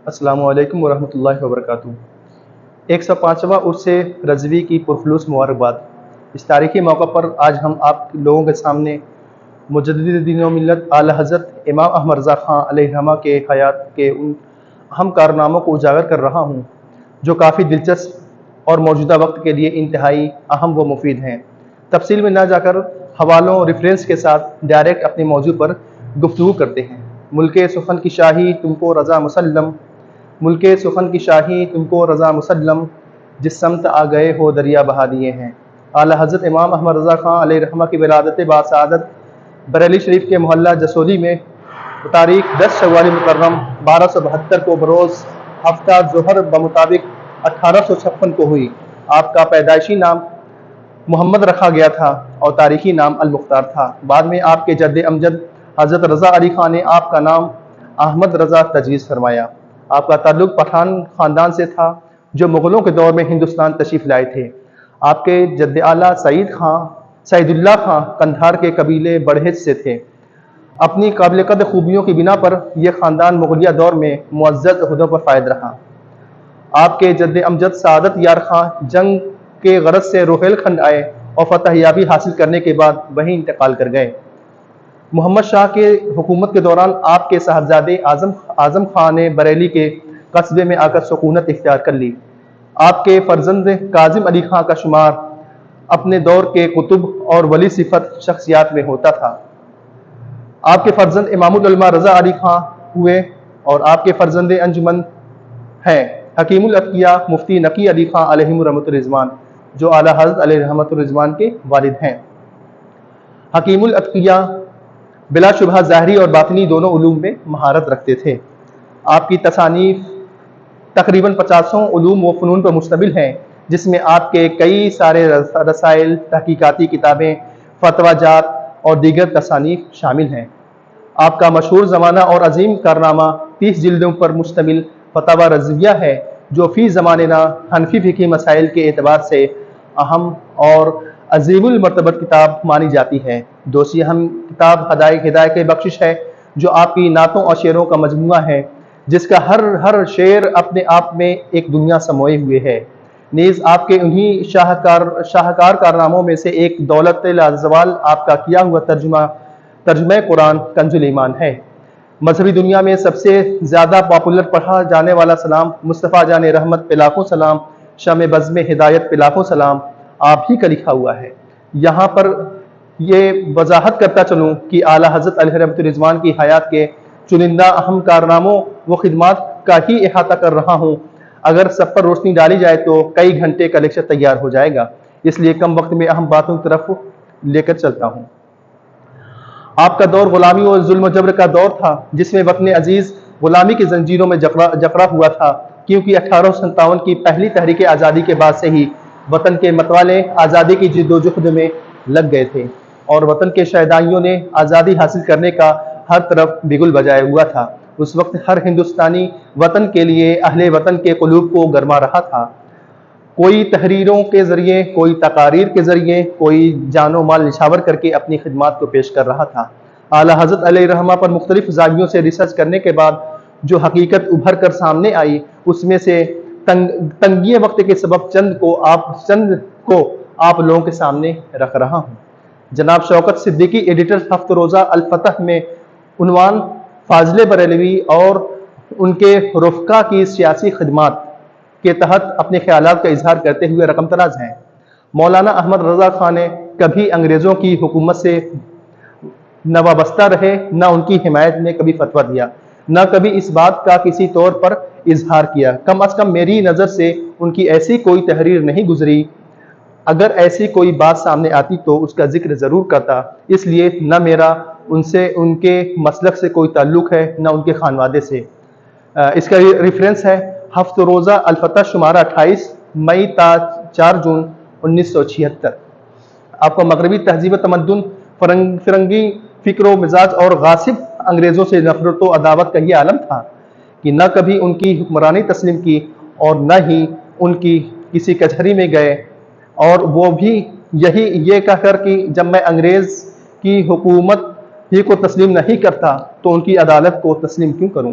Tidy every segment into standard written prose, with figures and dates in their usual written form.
السلام علیکم ورحمۃ اللہ وبرکاتہ۔ 105واں عرس رضوی کی پرخلوص مبارکباد۔ اس تاریخی موقع پر آج ہم آپ لوگوں کے سامنے مجدد دین و ملت اعلیٰ حضرت امام احمد رضا خان علیہ الرحمہ کے حیات کے ان اہم کارناموں کو اجاگر کر رہا ہوں جو کافی دلچسپ اور موجودہ وقت کے لیے انتہائی اہم و مفید ہیں۔ تفصیل میں نہ جا کر حوالوں ریفرنس کے ساتھ ڈائریکٹ اپنے موضوع پر گفتگو کرتے ہیں۔ ملک سخن کی شاہی تم کو رضا مسلم، ملک سخن کی شاہی تم کو رضا مسلم، جس سمت آ گئے ہو دریا بہا دیے ہیں۔ اعلیٰ حضرت امام احمد رضا خان علیہ الرحمہ کی ولادت باسعادت بریلی شریف کے محلہ جسولی میں تاریخ 10 شوال مکرم 1272 کو بروز ہفتہ ظہر بمطابق 1856 کو ہوئی۔ آپ کا پیدائشی نام محمد رکھا گیا تھا اور تاریخی نام المختار تھا۔ بعد میں آپ کے جد امجد حضرت رضا علی خان نے آپ کا نام احمد رضا تجویز فرمایا۔ آپ کا تعلق پٹھان خاندان سے تھا جو مغلوں کے دور میں ہندوستان تشریف لائے تھے۔ آپ کے جد اعلیٰ سعید اللہ خان قندھار کے قبیلے بڑھیج سے تھے۔ اپنی قابل قدر خوبیوں کی بنا پر یہ خاندان مغلیہ دور میں معزز عہدوں پر فائز رہا۔ آپ کے جد امجد سعادت یار خان جنگ کے غرض سے روہیل کھنڈ آئے اور فتح یابی حاصل کرنے کے بعد وہیں انتقال کر گئے۔ محمد شاہ کے حکومت کے دوران آپ کے صاحبزادے اعظم خان نے بریلی کے قصبے میں آ کر سکونت اختیار کر لی۔ آپ کے فرزند کاظم علی خان کا شمار اپنے دور کے قطب اور ولی صفت شخصیات میں ہوتا تھا۔ آپ کے فرزند امام العلماء رضا علی خان ہوئے اور آپ کے فرزند انجمن ہیں حکیم الاتقیاء مفتی نقی علی خان علیہم رحمۃ الرضوان، جو اعلیٰ حضرت علیہ رحمۃ الرضوان کے والد ہیں۔ حکیم الاتقیاء بلا شبہ ظاہری اور باطنی دونوں علوم میں مہارت رکھتے تھے۔ آپ کی تصانیف تقریباً 50 علوم و فنون پر مشتمل ہیں، جس میں آپ کے کئی سارے رسائل، تحقیقاتی کتابیں، فتویٰ جات اور دیگر تصانیف شامل ہیں۔ آپ کا مشہور زمانہ اور عظیم کارنامہ 30 جلدوں پر مشتمل فتاوی رضویہ ہے، جو فی زمانہ حنفی فقہی مسائل کے اعتبار سے اہم اور عظیم المرتبت کتاب مانی جاتی ہے۔ دوسری اہم کتاب ہدایت بخشش ہے، جو آپ کی نعتوں اور شعروں کا مجموعہ ہے، جس کا ہر شعر اپنے آپ میں ایک دنیا سموئے ہوئے ہے۔ نیز آپ کے انہی شاہکار کارناموں میں سے ایک دولت لازوال آپ کا کیا ہوا ترجمہ قرآن کنز الایمان ہے۔ مذہبی دنیا میں سب سے زیادہ پاپولر پڑھا جانے والا سلام مصطفیٰ جان رحمت پہ لاکھوں سلام، شمع بزم ہدایت پہ لاکھوں سلام آپ ہی کا لکھا ہوا ہے۔ یہاں پر یہ وضاحت کرتا چلوں کہ اعلیٰ حضرت علیہ رحمۃ الرضوان کی حیات کے چنندہ اہم کارناموں و خدمات کا ہی احاطہ کر رہا ہوں۔ اگر سب پر روشنی ڈالی جائے تو کئی گھنٹے کا لیکچر تیار ہو جائے گا، اس لیے کم وقت میں اہم باتوں کی طرف لے کر چلتا ہوں۔ آپ کا دور غلامی اور ظلم و جبر کا دور تھا، جس میں وطن عزیز غلامی کی زنجیروں میں جکڑا ہوا تھا، کیونکہ 1857 کی پہلی تحریک آزادی کے بعد سے ہی وطن کے متوالے آزادی کی جد و جہد میں لگ گئے تھے اور وطن کے شہدائیوں نے آزادی حاصل کرنے کا ہر طرف بگل بجائے ہوا تھا۔ اس وقت ہر ہندوستانی وطن کے لیے اہل وطن کے قلوب کو گرما رہا تھا۔ کوئی تحریروں کے ذریعے، کوئی تقاریر کے ذریعے، کوئی جان و مال نچھاور کر کے اپنی خدمات کو پیش کر رہا تھا۔ اعلیٰ حضرت علیہ رحمہ پر مختلف زاویوں سے ریسرچ کرنے کے بعد جو حقیقت ابھر کر سامنے آئی، اس میں سے تنگی وقت کے سبب چند کو آپ لوگوں کے سامنے رکھ رہا ہوں۔ جناب شوکت صدیقی ایڈیٹر ہفت روزہ الفتح میں عنوان فاضل بریلوی اور ان کے رفقا کی سیاسی خدمات کے تحت اپنے خیالات کا اظہار کرتے ہوئے رقم تراز ہیں۔ مولانا احمد رضا خان نے کبھی انگریزوں کی حکومت سے نہ وابستہ رہے، نہ ان کی حمایت میں کبھی فتویٰ دیا، نہ کبھی اس بات کا کسی طور پر اظہار کیا۔ کم از کم میری نظر سے ان کی ایسی کوئی تحریر نہیں گزری۔ اگر ایسی کوئی بات سامنے آتی تو اس کا ذکر ضرور کرتا، اس لیے نہ میرا ان سے ان کے مسلک سے کوئی تعلق ہے، نہ ان کے خانوادے سے۔ اس کا ریفرنس ہے ہفت روزہ الفتح شمارہ 28 مئی تا 4 جون 1976۔ آپ کو مغربی تہذیب و تمدن، فرنگی فکر و مزاج اور غاصب انگریزوں سے نفرت و عداوت کا یہ عالم تھا کہ نہ کبھی ان کی حکمرانی تسلیم کی اور نہ ہی ان کی کسی کچہری میں گئے، اور وہ بھی یہ کہہ کر کہ جب میں انگریز کی حکومت ہی کو تسلیم نہیں کرتا تو ان کی عدالت کو تسلیم کیوں کروں۔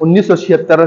1976,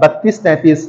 32-33।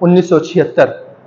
1976।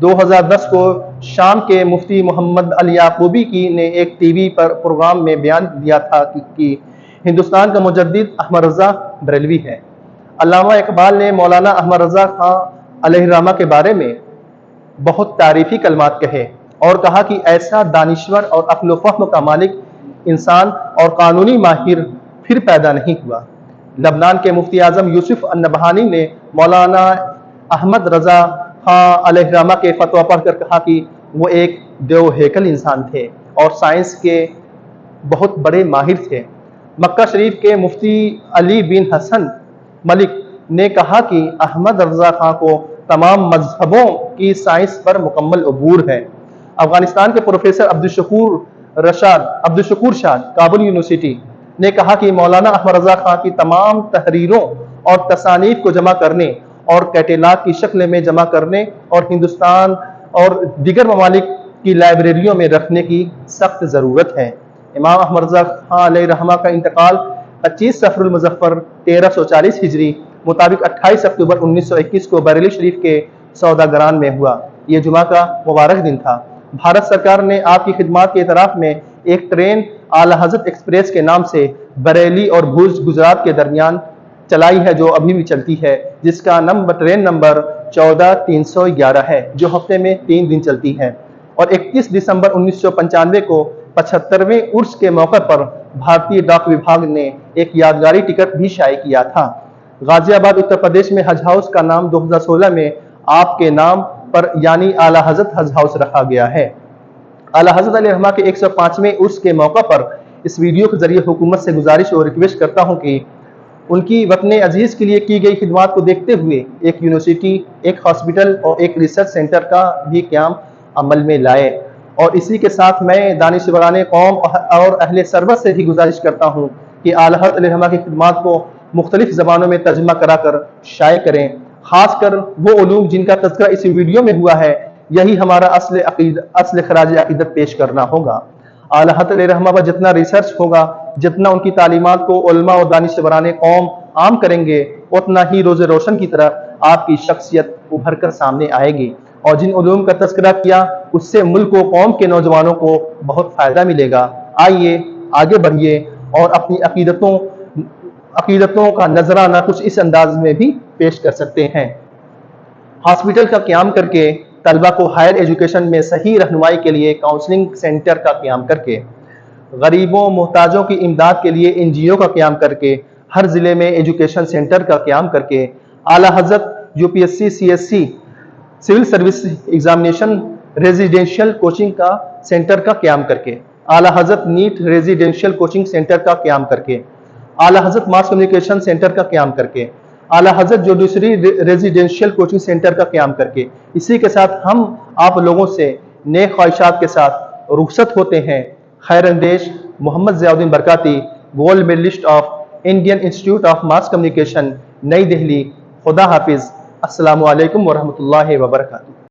2010 کو شام کے مفتی محمد علی یعقوبی نے ایک ٹی وی پر پروگرام میں بیان دیا تھا کہ ہندوستان کا مجدد احمد رضا بریلوی ہے۔ علامہ اقبال نے مولانا احمد رضا خان علیہ الرحمہ کے بارے میں بہت تعریفی کلمات کہے اور کہا کہ ایسا دانشور اور عقل و فہم کا مالک انسان اور قانونی ماہر پھر پیدا نہیں ہوا۔ لبنان کے مفتی اعظم یوسف النبہانی نے مولانا احمد رضا خان علیہ الرحمہ کے فتویٰ پڑھ کر کہا کہ وہ ایک دیو ہیکل انسان تھے اور سائنس کے بہت بڑے ماہر تھے۔ مکہ شریف کے مفتی علی بن حسن ملک نے کہا کہ احمد رضا خان کو تمام مذہبوں کی سائنس پر مکمل عبور ہے۔ افغانستان کے پروفیسر عبدالشکور شاد کابل یونیورسٹی نے کہا کہ مولانا احمد رضا خان کی تمام تحریروں اور تصانیف کو جمع کرنے اور کیٹلاگ کی شکل میں جمع کرنے اور ہندوستان اور دیگر ممالک کی لائبریریوں میں رکھنے کی سخت ضرورت ہے۔ امام احمد رضا خان علیہ الرحمہ کا انتقال 25 صفر المظفر 1340 ہجری مطابق 28 اکتوبر 1921 کو بریلی شریف کے سوداگران میں ہوا۔ یہ جمعہ کا مبارک دن تھا۔ بھارت سرکار نے آپ کی خدمات کے اعتراف میں ایک ٹرین اعلیٰ حضرت ایکسپریس کے نام سے بریلی اور بھوج گجرات کے درمیان چلائی ہے، جو ابھی بھی چلتی ہے، جس کا ٹرین نمبر 14311 ہے، جو ہفتے میں 3 دن چلتی ہے۔ اور 31 دسمبر 1995 کو 75ویں عرس کے موقع پر بھارتی ڈاک وبھاگ نے ایک یادگاری ٹکٹ بھی شائع کیا تھا۔ غازی آباد اتر پردیش میں حج ہاؤس کا نام 2016 میں آپ کے نام پر یعنی اعلیٰ حضرت حج ہاؤس رکھا گیا ہے۔ اعلیٰ حضرت علیہ الرحمہ کے 105ویں عرس کے موقع پر اس ویڈیو کے ذریعے حکومت سے گزارش اور ریکویسٹ کرتا ہوں کہ ان کی وطن عزیز کے لیے کی گئی خدمات کو دیکھتے ہوئے ایک یونیورسٹی، ایک ہاسپٹل اور ایک ریسرچ سینٹر کا بھی قیام عمل میں لائے۔ اور اسی کے ساتھ میں دانشوران قوم اور اہل سربت سے بھی گزارش کرتا ہوں کہ اعلیٰ حضرت علیہ الرحمہ کی خدمات کو مختلف زبانوں میں ترجمہ کرا کر شائع کریں، خاص کر وہ علوم جن کا تذکرہ اس ویڈیو میں ہوا ہے۔ یہی ہمارا اصل خراج عقیدت پیش کرنا ہوگا۔ اعلیٰ حضرت علیہ الرحمہ پر جتنا ریسرچ ہوگا، جتنا ان کی تعلیمات کو علماء اور دانشوران قوم عام کریں گے، اتنا ہی روز روشن کی طرح آپ کی شخصیت ابھر کر سامنے آئے گی، اور جن علوم کا تذکرہ کیا اس سے ملک و قوم کے نوجوانوں کو بہت فائدہ ملے گا۔ آئیے آگے بڑھیے اور اپنی عقیدتوں کا نذرانہ کچھ اس انداز میں بھی پیش کر سکتے ہیں۔ ہاسپٹل کا قیام کر کے، طلبہ کو ہائر ایجوکیشن میں صحیح رہنمائی کے لیے کاؤنسلنگ سینٹر کا قیام کر کے، غریبوں محتاجوں کی امداد کے لیے NGO کا قیام کر کے، ہر ضلع میں ایجوکیشن سینٹر کا قیام کر کے، اعلیٰ حضرت UPSC CSC civil service examination residential coaching کا سینٹر کا قیام کر کے، اعلیٰ حضرت نیٹ ریزیڈینشیل کوچنگ سینٹر کا قیام کر کے، اعلیٰ حضرت ماس کمیونیکیشن سینٹر کا قیام کر کے، اعلیٰ حضرت جوڈیشری ریزیڈینشیل کوچنگ سینٹر کا قیام کر کے، اسی کے ساتھ ہم آپ لوگوں سے نیک خواہشات کے ساتھ رخصت ہوتے ہیں۔ خیر اندیش Muhammad Zia uddin Barkati, gold medalist of Indian Institute of Mass Communication, نئی دہلی۔ خدا حافظ۔ السلام علیکم ورحمۃ اللہ وبرکاتہ۔